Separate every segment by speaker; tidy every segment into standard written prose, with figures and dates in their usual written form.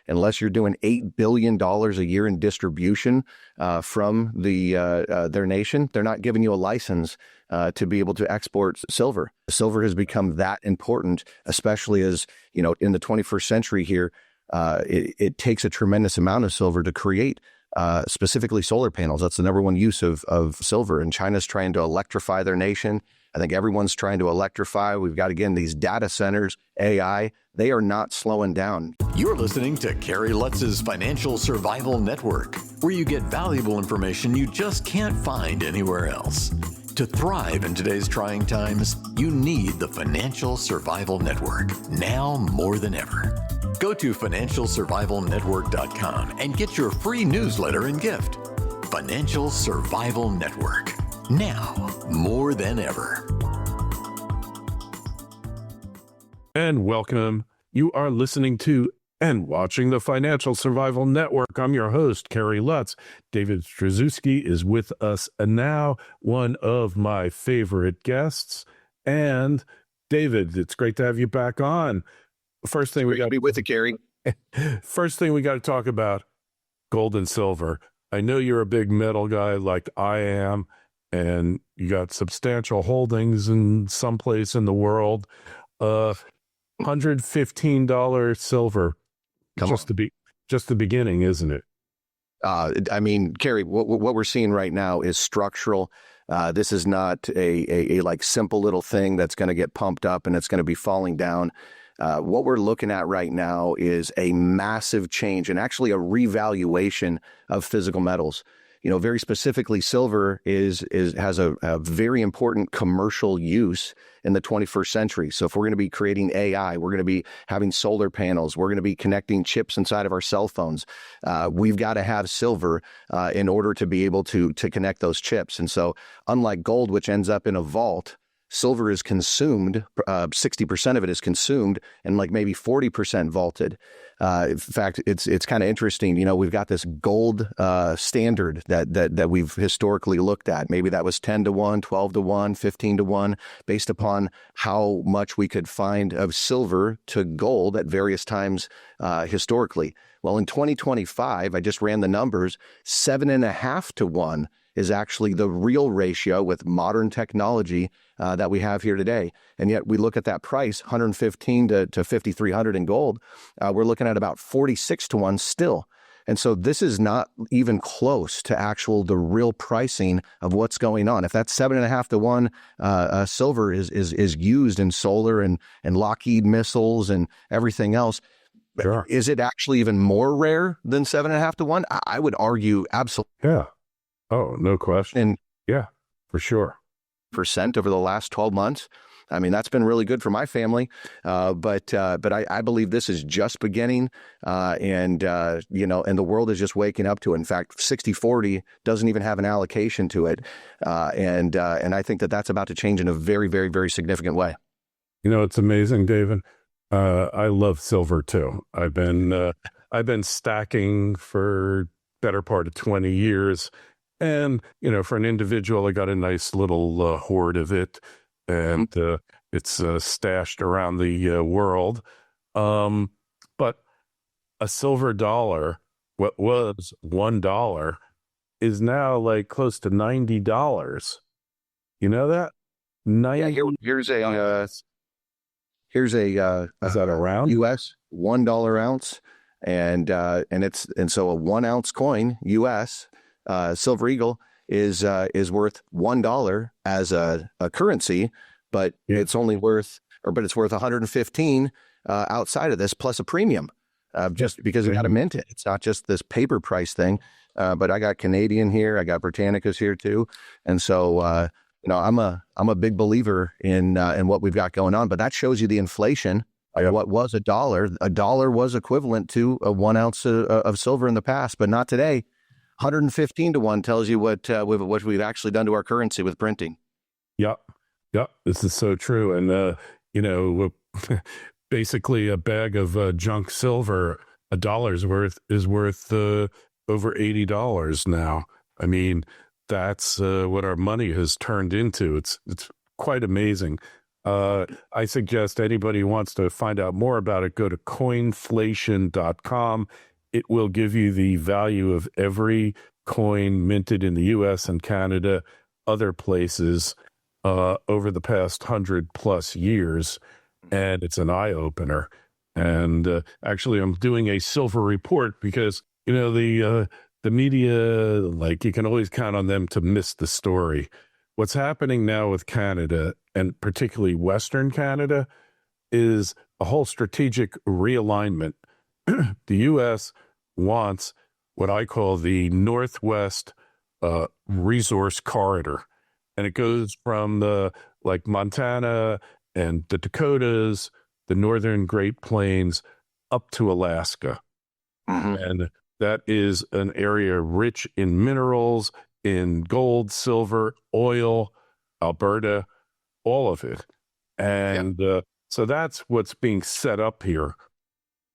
Speaker 1: unless you're doing $8 billion a year in distribution from their nation, they're not giving you a license to be able to export silver. Silver has become that important, especially as, in the 21st century here, it takes a tremendous amount of silver to create specifically solar panels. That's the number one use of silver. And China's trying to electrify their nation. I think everyone's trying to electrify. We've got, again, these data centers, AI. They are not slowing down.
Speaker 2: You're listening to Kerry Lutz's Financial Survival Network, where you get valuable information you just can't find anywhere else. To thrive in today's trying times, you need the Financial Survival Network, now more than ever. Go to financialsurvivalnetwork.com and get your free newsletter and gift. Financial Survival Network, now more than ever.
Speaker 3: And welcome. You are listening to and watching the Financial Survival Network. I'm your host, Kerry Lutz. David Stryzewski is with us now, one of my favorite guests. And David, it's great to have you back on. First thing we got
Speaker 1: to be with you, Kerry.
Speaker 3: First thing we got to talk about, gold and silver. I know you're a big metal guy like I am, and you got substantial holdings in some place in the world. $115 silver. Just the beginning, isn't it?
Speaker 1: Kerry, what we're seeing right now is structural. This is not a like simple little thing that's going to get pumped up and it's going to be falling down. What we're looking at right now is a massive change and actually a revaluation of physical metals. Very specifically, silver has a very important commercial use in the 21st century. So if we're going to be creating AI, we're going to be having solar panels, we're going to be connecting chips inside of our cell phones. We've got to have silver in order to be able to connect those chips. And so unlike gold, which ends up in a vault, silver is consumed, 60% of it is consumed and like maybe 40% vaulted. In fact, it's kind of interesting. We've got this gold standard that we've historically looked at. Maybe that was 10 to 1, 12 to 1, 15 to 1, based upon how much we could find of silver to gold at various times historically. Well, in 2025, I just ran the numbers, 7.5 to 1 is actually the real ratio with modern technology that we have here today. And yet we look at that price, 115 to 5,300 in gold, we're looking at about 46 to 1 still. And so this is not even close to the real pricing of what's going on. If that's 7.5 to 1, silver is used in solar and Lockheed missiles and everything else.
Speaker 3: Sure.
Speaker 1: Is it actually even more rare than 7.5 to 1? I would argue absolutely.
Speaker 3: Yeah. Oh, no question.
Speaker 1: And
Speaker 3: yeah, for sure.
Speaker 1: % over the last 12 months. That's been really good for my family. But I believe this is just beginning. And the world is just waking up to it. In fact, 60/40 doesn't even have an allocation to it. And I think that's about to change in a very, very, very significant way.
Speaker 3: It's amazing, David. I love silver too. I've been stacking for better part of 20 years. And, for an individual, I got a nice little hoard of it, and it's stashed around the world. But a silver dollar, what was $1, is now like close to $90. You know that?
Speaker 1: Here's a is that a round? US $1 ounce, and so a 1 ounce coin US. Silver Eagle is worth $1 as a currency, but it's worth 115 outside of this plus a premium, just because we got to mint it. It's not just this paper price thing, but I got Canadian here, I got Britannicas here too, and so I'm a big believer in what we've got going on. But that shows you the inflation. What was a dollar? A dollar was equivalent to a 1 ounce of silver in the past, but not today. 115 to 1 tells you what we've actually done to our currency with printing.
Speaker 3: Yep. This is so true. And, basically a bag of junk silver, $1 is worth over $80 now. That's what our money has turned into. It's quite amazing. I suggest anybody who wants to find out more about it, go to coinflation.com. It will give you the value of every coin minted in the U.S. and Canada, other places, over the past 100+ years, and it's an eye-opener. And actually, I'm doing a silver report because, the media, like, you can always count on them to miss the story. What's happening now with Canada, and particularly Western Canada, is a whole strategic realignment. The U.S. wants what I call the Northwest resource corridor. And it goes from Montana and the Dakotas, the Northern Great Plains, up to Alaska.
Speaker 1: Mm-hmm.
Speaker 3: And that is an area rich in minerals, in gold, silver, oil, Alberta, all of it. And so that's what's being set up here.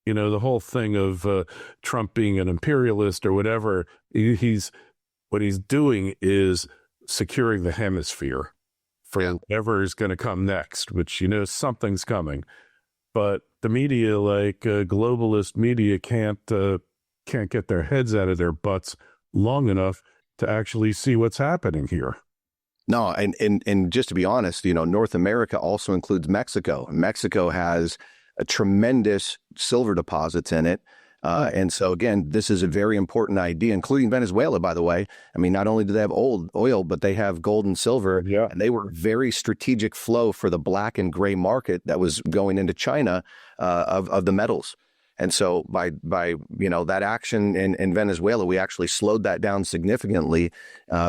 Speaker 3: The whole thing of Trump being an imperialist or whatever, what he's doing is securing the hemisphere for whatever is going to come next, which, something's coming. But the media, like globalist media, can't get their heads out of their butts long enough to actually see what's happening here.
Speaker 1: No, and just to be honest, North America also includes Mexico. Mexico has a tremendous silver deposits in it. And so, again, this is a very important idea, including Venezuela, by the way. I mean, not only do they have oil, but they have gold and silver.
Speaker 3: Yeah.
Speaker 1: And they were very strategic flow for the black and gray market that was going into China of the metals. And so by that action in Venezuela, we actually slowed that down significantly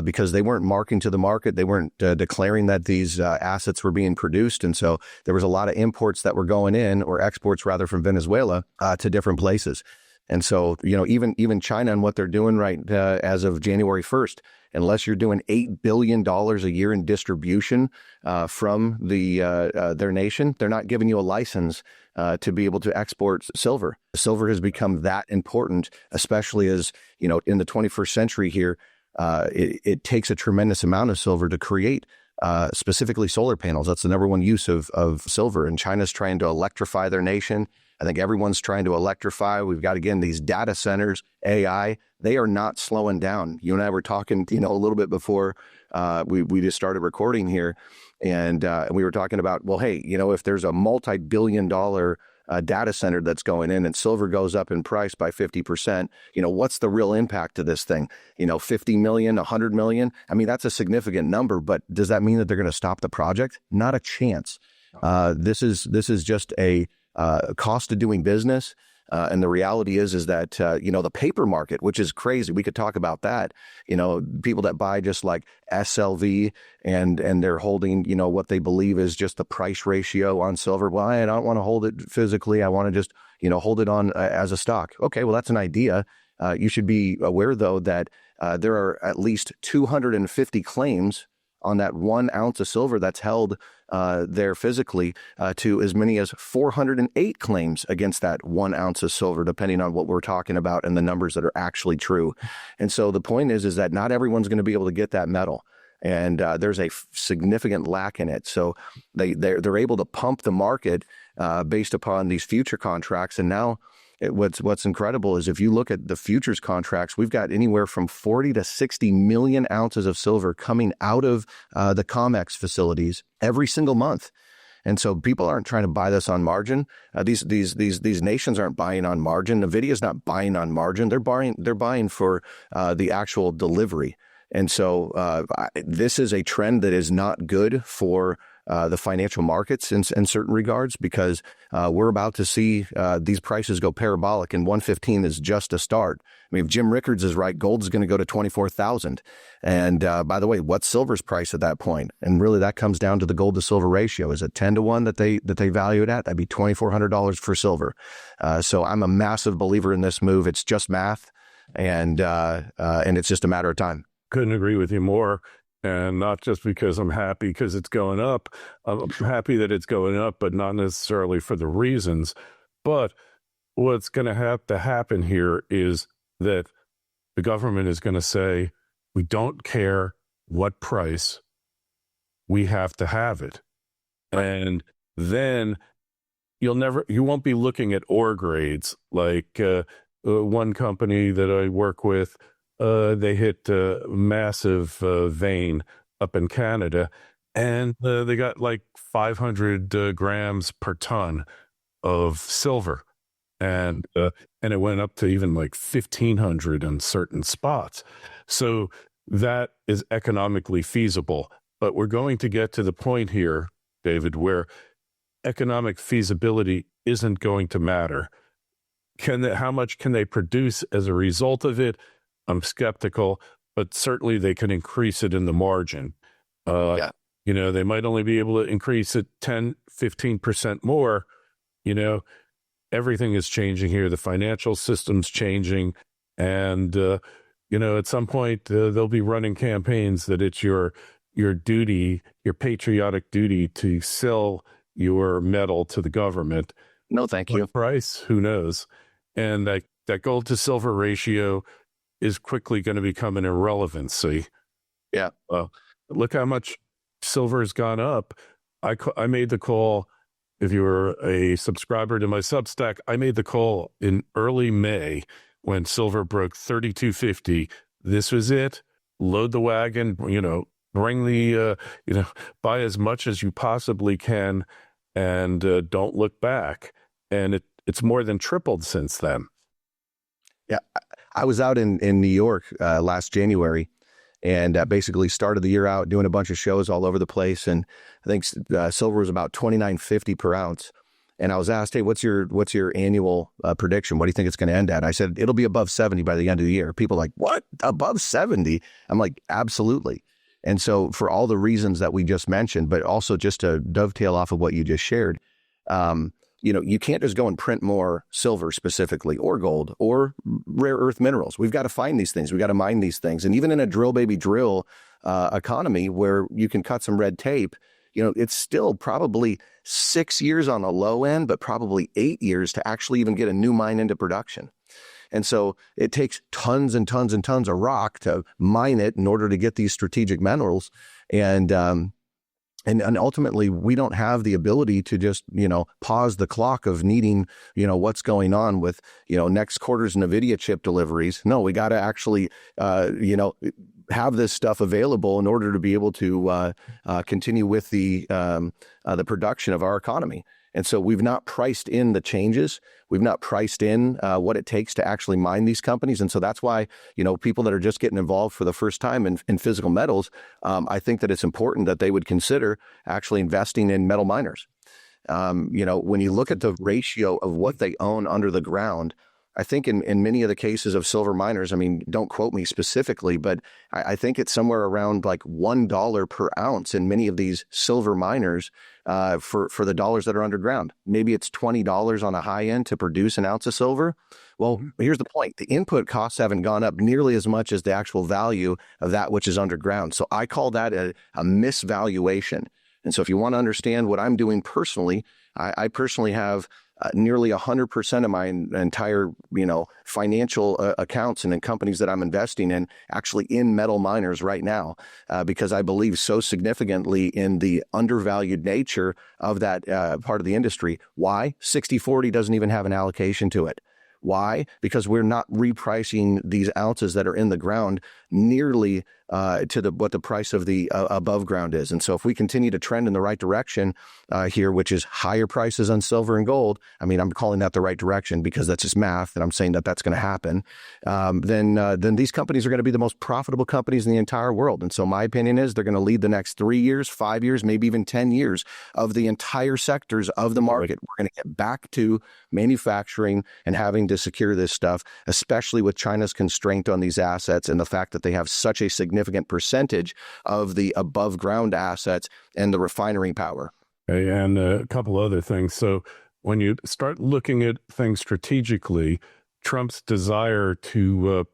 Speaker 1: because they weren't marking to the market. They weren't declaring that these assets were being produced. And so there was a lot of imports that were going in, or exports rather, from Venezuela to different places. And so, even China and what they're doing right as of January 1st, unless you're doing $8 billion a year in distribution from their nation, they're not giving you a license to be able to export silver. Silver has become that important, especially as, in the 21st century here, it takes a tremendous amount of silver to create specifically solar panels. That's the number one use of silver. And China's trying to electrify their nation. I think everyone's trying to electrify. We've got, again, these data centers, AI. They are not slowing down. You and I were talking, a little bit before we just started recording here. And we were talking about, well, hey, if there's a multi-billion-dollar data center that's going in and silver goes up in price by 50%, what's the real impact to this thing? 50 million, 100 million? I mean, that's a significant number, but does that mean that they're going to stop the project? Not a chance. This is just a cost of doing business. And the reality is that, the paper market, which is crazy. We could talk about that. People that buy just like SLV and they're holding, what they believe is just the price ratio on silver. Well, I don't want to hold it physically. I want to just, hold it on as a stock. Okay, well, that's an idea. You should be aware, though, that there are at least 250 claims on that 1 ounce of silver that's held there physically, to as many as 408 claims against that 1 ounce of silver, depending on what we're talking about and the numbers that are actually true. And so the point is that not everyone's going to be able to get that metal. And there's a significant lack in it. So they're able to pump the market based upon these future contracts. And now what's incredible is if you look at the futures contracts, we've got anywhere from 40 to 60 million ounces of silver coming out of the COMEX facilities every single month. And so people aren't trying to buy this on margin. These nations aren't buying on margin. NVIDIA's not buying on margin. They're buying for the actual delivery. And so this is a trend that is not good for the financial markets in certain regards, because we're about to see these prices go parabolic, and 115 is just a start. I mean, if Jim Rickards is right, gold is going to go to 24,000. And by the way, what's silver's price at that point? And really, that comes down to the gold to silver ratio. Is it 10 to 1 that they value it at? That'd be $2,400 for silver. So I'm a massive believer in this move. It's just math, and it's just a matter of time.
Speaker 3: Couldn't agree with you more. And not just because I'm happy because it's going up. I'm happy that it's going up, but not necessarily for the reasons. But what's going to have to happen here is that the government is going to say, we don't care what price, we have to have it. And then you won't be looking at ore grades like one company that I work with. They hit a massive vein up in Canada, and they got like 500 grams per ton of silver, and it went up to even like 1,500 in certain spots. So that is economically feasible. But we're going to get to the point here, David, where economic feasibility isn't going to matter. How much can they produce as a result of it? I'm skeptical, but certainly they can increase it in the margin. They might only be able to increase it 10, 15% more. Everything is changing here. The financial system's changing. And, at some point they'll be running campaigns that it's your duty, your patriotic duty to sell your metal to the government.
Speaker 1: No, thank you.
Speaker 3: Price, who knows? And that gold to silver ratio is quickly going to become an irrelevancy.
Speaker 1: Yeah.
Speaker 3: Look how much silver has gone up. I made the call. If you were a subscriber to my Substack, I made the call in early May when silver broke 32.50. This was it. Load the wagon, bring the, buy as much as you possibly can, and don't look back. And it's more than tripled since then.
Speaker 1: Yeah. I was out in New York last January, and basically started the year out doing a bunch of shows all over the place. And I think silver was about $29.50 per ounce. And I was asked, hey, what's your annual prediction? What do you think it's going to end at? I said, it'll be above 70 by the end of the year. People are like, what? Above 70? I'm like, absolutely. And so for all the reasons that we just mentioned, but also just to dovetail off of what you just shared, you can't just go and print more silver specifically, or gold, or rare earth minerals. We've got to find these things. We've got to mine these things. And even in a drill baby drill economy where you can cut some red tape, it's still probably 6 years on the low end, but probably 8 years to actually even get a new mine into production. And so it takes tons and tons and tons of rock to mine it in order to get these strategic minerals. And ultimately, we don't have the ability to just, pause the clock of needing, what's going on with, next quarter's NVIDIA chip deliveries. No, we got to actually, have this stuff available in order to be able to continue with the production of our economy. And so we've not priced in the changes. We've not priced in what it takes to actually mine these companies. And so that's why, people that are just getting involved for the first time in physical metals, I think that it's important that they would consider actually investing in metal miners. When you look at the ratio of what they own under the ground, I think in many of the cases of silver miners, don't quote me specifically, but I think it's somewhere around like $1 per ounce in many of these silver miners for the dollars that are underground. Maybe it's $20 on a high end to produce an ounce of silver. Well, here's the point. The input costs haven't gone up nearly as much as the actual value of that which is underground. So I call that a misvaluation. And so if you want to understand what I'm doing personally, I personally have nearly 100% of my entire, financial accounts and in companies that I'm investing in actually in metal miners right now, because I believe so significantly in the undervalued nature of that part of the industry. Why? 60/40 doesn't even have an allocation to it. Why? Because we're not repricing these ounces that are in the ground nearly to what the price of the above ground is. And so if we continue to trend in the right direction here, which is higher prices on silver and gold, I'm calling that the right direction because that's just math, and I'm saying that that's going to happen, then these companies are going to be the most profitable companies in the entire world. And so my opinion is they're going to lead the next 3 years, 5 years, maybe even 10 years of the entire sectors of the market. We're going to get back to manufacturing and having to secure this stuff, especially with China's constraint on these assets and the fact that they have such a significant percentage of the above ground assets and the refinery power.
Speaker 3: Okay, and a couple other things. So when you start looking at things strategically, Trump's desire to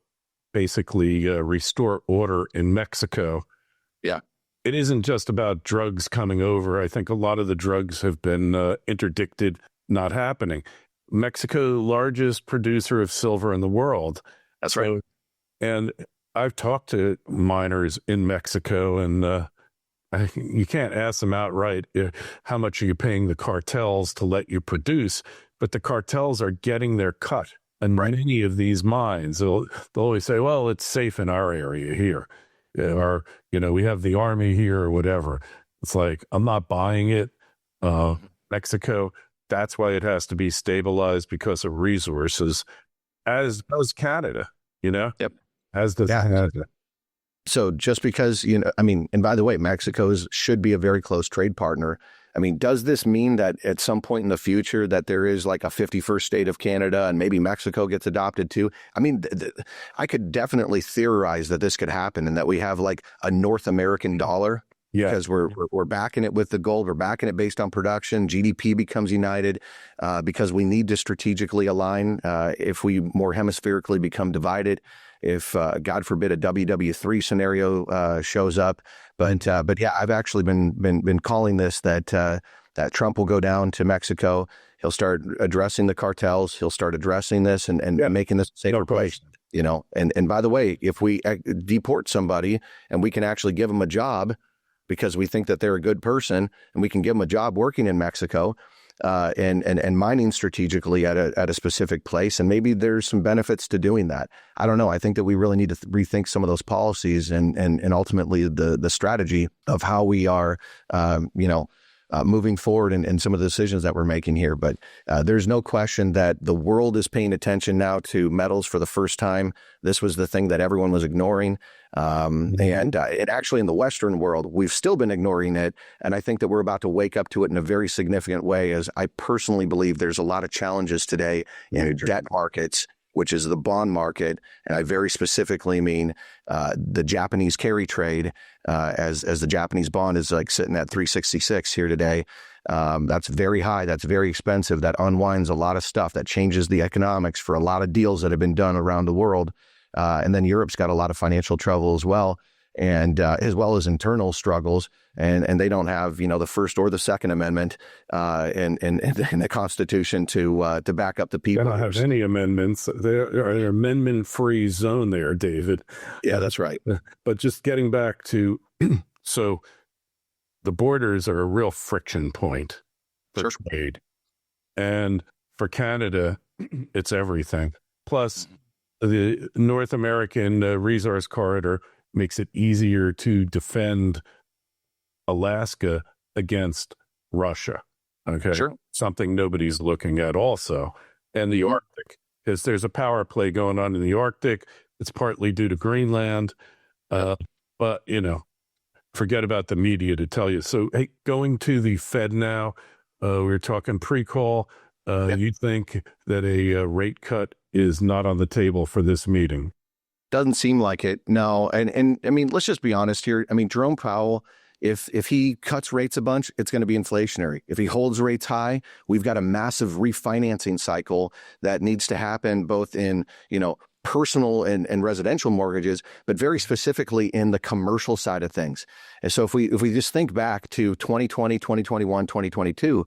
Speaker 3: basically restore order in Mexico.
Speaker 1: Yeah.
Speaker 3: It isn't just about drugs coming over. I think a lot of the drugs have been interdicted, not happening. Mexico, largest producer of silver in the world.
Speaker 1: That's right.
Speaker 3: And I've talked to miners in Mexico, and You can't ask them outright, how much are you paying the cartels to let you produce? But the cartels are getting their cut. And many of these mines, they'll always say, well, it's safe in our area here. Or, we have the army here or whatever. It's like, I'm not buying it. Mexico, that's why it has to be stabilized because of resources, as does Canada,
Speaker 1: Yep.
Speaker 3: as does Canada.
Speaker 1: So just because, and by the way, Mexico should be a very close trade partner. I mean, does this mean that at some point in the future that there is like a 51st state of Canada and maybe Mexico gets adopted too? I mean, I could definitely theorize that this could happen and that we have like a North American dollar. Yeah, because we're backing it with the gold. We're backing it based on production. GDP becomes united because we need to strategically align if we more hemispherically become divided. If God forbid a WW3 scenario shows up, but yeah, I've actually been calling this that Trump will go down to Mexico. He'll start addressing the cartels. He'll start addressing this and making this a safer place. And by the way, if we deport somebody and we can actually give them a job because we think that they're a good person and we can give them a job working in Mexico. And mining strategically at a specific place. And maybe there's some benefits to doing that. I don't know. I think that we really need to rethink some of those policies and ultimately the strategy of how we are, moving forward in some of the decisions that we're making here. But there's no question that the world is paying attention now to metals for the first time. This was the thing that everyone was ignoring. And actually in the Western world, we've still been ignoring it. And I think that we're about to wake up to it in a very significant way, as I personally believe there's a lot of challenges today in debt markets, which is the bond market. And I very specifically mean the Japanese carry trade, as the Japanese bond is like sitting at 366 here today. That's very high. That's very expensive. That unwinds a lot of stuff. That changes the economics for a lot of deals that have been done around the world. And then Europe's got a lot of financial trouble as well, and as well as internal struggles. And they don't have, the First or the Second Amendment in the Constitution to back up the people.
Speaker 3: They don't have any amendments. They're an amendment-free zone there, David.
Speaker 1: Yeah, that's right.
Speaker 3: But just getting back to, so the borders are a real friction point for trade. And for Canada, it's everything. Plus, the North American resource corridor makes it easier to defend Alaska against Russia. Okay. Sure. Something nobody's looking at also. And the Arctic, because there's a power play going on in the Arctic. It's partly due to Greenland. But, forget about the media to tell you. So, hey, going to the Fed now, we were talking pre-call. You think that a rate cut is not on the table for this meeting?
Speaker 1: Doesn't seem like it. No. And I mean, let's just be honest here. I mean, Jerome Powell, if he cuts rates a bunch, it's going to be inflationary. If he holds rates high, we've got a massive refinancing cycle that needs to happen both in, personal and residential mortgages, but very specifically in the commercial side of things. And so if we just think back to 2020, 2021, 2022,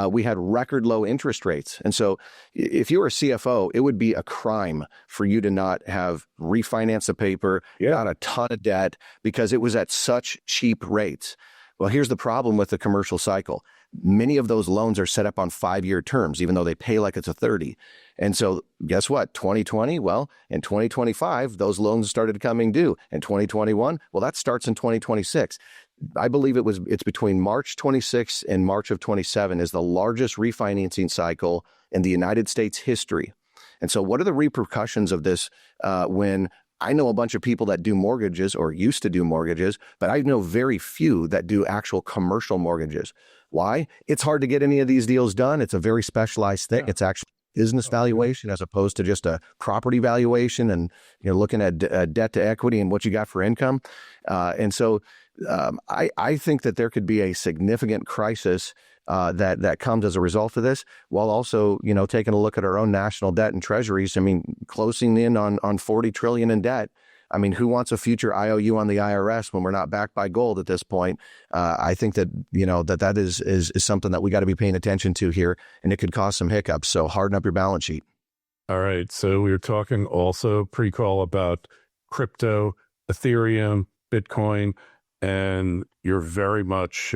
Speaker 1: we had record low interest rates. And so if you were a CFO, it would be a crime for you to not have refinanced the paper, got a ton of debt because it was at such cheap rates. Well, here's the problem with the commercial cycle. Many of those loans are set up on 5-year terms, even though they pay like it's a 30. And so guess what? 2020, well, in 2025, those loans started coming due. In 2021, well, that starts in 2026. I believe it's between March 26 and March of 27 is the largest refinancing cycle in the United States history. And so what are the repercussions of this when I know a bunch of people that do mortgages or used to do mortgages, but I know very few that do actual commercial mortgages. Why? It's hard to get any of these deals done. It's a very specialized thing. It's actually business valuation as opposed to just a property valuation and looking at debt to equity and what you got for income. And so I think that there could be a significant crisis that comes as a result of this, while also, taking a look at our own national debt and treasuries. I mean, closing in on 40 trillion in debt. I mean, who wants a future IOU on the IRS when we're not backed by gold at this point? I think that, that is something that we got to be paying attention to here, and it could cause some hiccups. So harden up your balance sheet.
Speaker 3: All right. So we were talking also pre-call about crypto, Ethereum, Bitcoin. and you're very much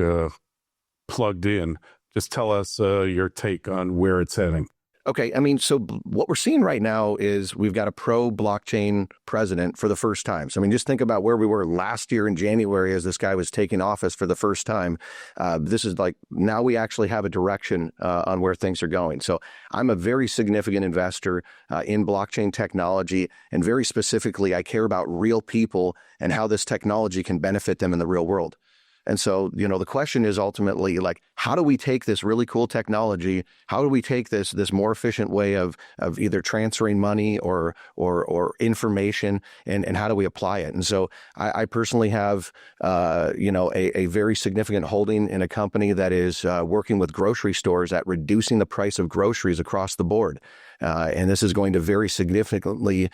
Speaker 3: plugged in. Just tell us your take on where it's heading.
Speaker 1: Okay, I mean, so what we're seeing right now is we've got a pro-blockchain president for the first time. So, I mean, just think about where we were last year in January as this guy was taking office for the first time. This is like, now we actually have a direction on where things are going. So I'm a very significant investor in blockchain technology, and very specifically, I care about real people and how this technology can benefit them in the real world. And so, the question is ultimately like, how do we take this really cool technology? How do we take this more efficient way of either transferring money or information, and how do we apply it? And so I personally have, a very significant holding in a company that is working with grocery stores at reducing the price of groceries across the board. And this is going to very significantly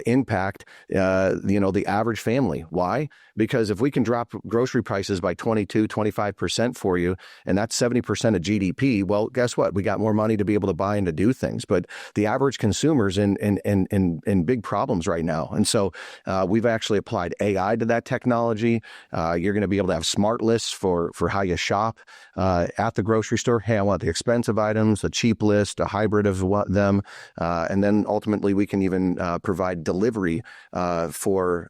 Speaker 1: impact, the average family. Why? Because if we can drop grocery prices by 22-25% for you, and that's 70% of GDP, well, guess what? We got more money to be able to buy and to do things. But the average consumer's in big problems right now. And so we've actually applied AI to that technology. You're going to be able to have smart lists for how you shop at the grocery store. Hey, I want the expensive items, a cheap list, a hybrid of them. And then ultimately we can even provide delivery for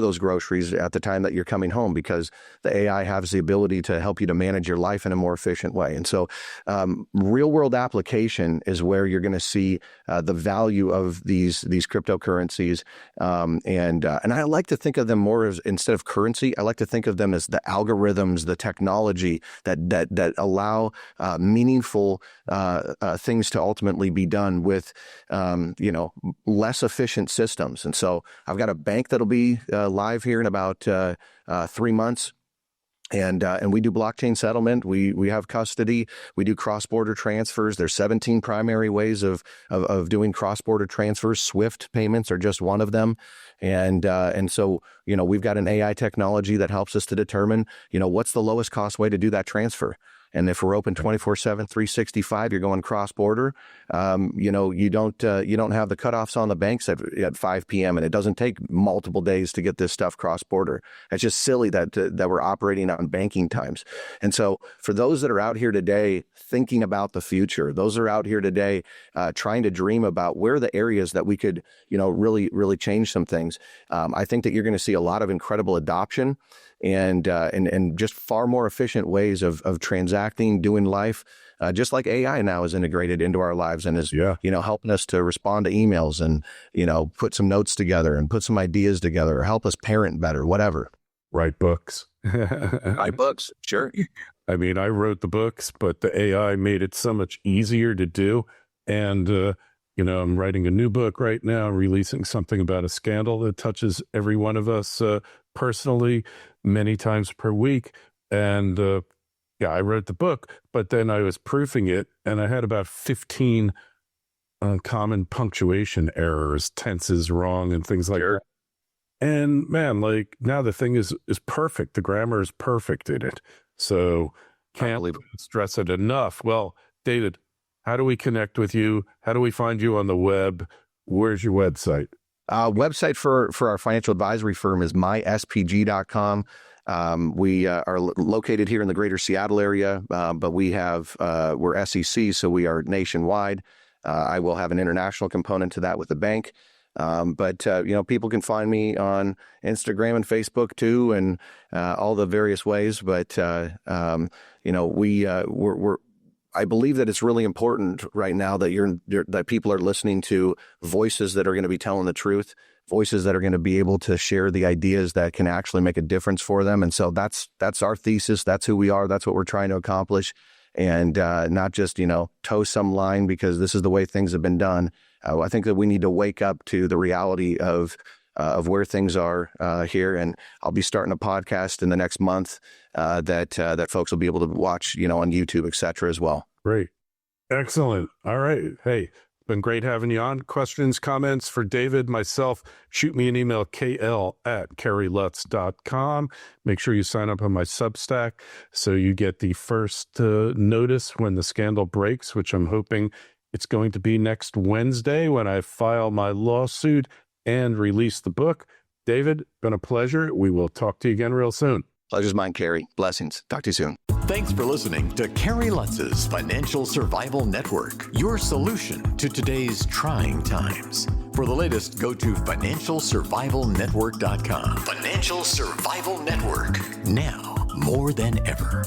Speaker 1: those groceries at the time that you're coming home, because the AI has the ability to help you to manage your life in a more efficient way. And so real world application is where you're going to see the value of these cryptocurrencies. And I like to think of them more as, instead of currency, I like to think of them as the algorithms, the technology that allow meaningful things to ultimately be done with, less efficient systems. And so I've got a bank that'll be live here in about 3 months. And we do blockchain settlement. We have custody. We do cross-border transfers. There's 17 primary ways of doing cross-border transfers. SWIFT payments are just one of them. And so, we've got an AI technology that helps us to determine, what's the lowest cost way to do that transfer. And if we're open 24/7, 365, you're going cross-border. You don't have the cutoffs on the banks at 5 p.m. and it doesn't take multiple days to get this stuff cross-border. It's just silly that we're operating on banking times. And so, for those that are out here today thinking about the future, those are out here today trying to dream about where are the areas that we could, really, really change some things. I think that you're going to see a lot of incredible adoption and just far more efficient ways of transacting, doing life, just like AI now is integrated into our lives and is, helping us to respond to emails and, put some notes together and put some ideas together, or help us parent better, whatever.
Speaker 3: Write books.
Speaker 1: Write books, sure.
Speaker 3: I mean, I wrote the books, but the AI made it so much easier to do. And, I'm writing a new book right now, releasing something about a scandal that touches every one of us personally, many times per week. And I wrote the book, but then I was proofing it, and I had about 15 common punctuation errors, tenses wrong, and things like that. And man, like, now the thing is perfect. The grammar is perfect in it. So can't stress it enough. Well, David, how do we connect with you? How do we find you on the web? Where's your website?
Speaker 1: Website for our financial advisory firm is myspg.com. We are located here in the greater Seattle area, but we're SEC, so we are nationwide. I will have an international component to that with the bank. But people can find me on Instagram and Facebook too, and all the various ways. But I believe that it's really important right now that that people are listening to voices that are going to be telling the truth, voices that are going to be able to share the ideas that can actually make a difference for them. And so that's our thesis. That's who we are. That's what we're trying to accomplish. And not just, toe some line because this is the way things have been done. I think that we need to wake up to the reality of where things are here. And I'll be starting a podcast in the next month that folks will be able to watch, on YouTube, et cetera, as well.
Speaker 3: Great. Excellent. All right. Hey, been great having you on. Questions, comments for David, myself, shoot me an email, kl@kerrylutz.com. Make sure you sign up on my Substack so you get the first notice when the scandal breaks, which I'm hoping it's going to be next Wednesday when I file my lawsuit and release the book. David, been a pleasure. We will talk to you again real soon.
Speaker 1: Pleasure's mine, Kerry. Blessings. Talk to you soon.
Speaker 2: Thanks for listening to Kerry Lutz's Financial Survival Network, your solution to today's trying times. For the latest, go to financialsurvivalnetwork.com. Financial Survival Network, now more than ever.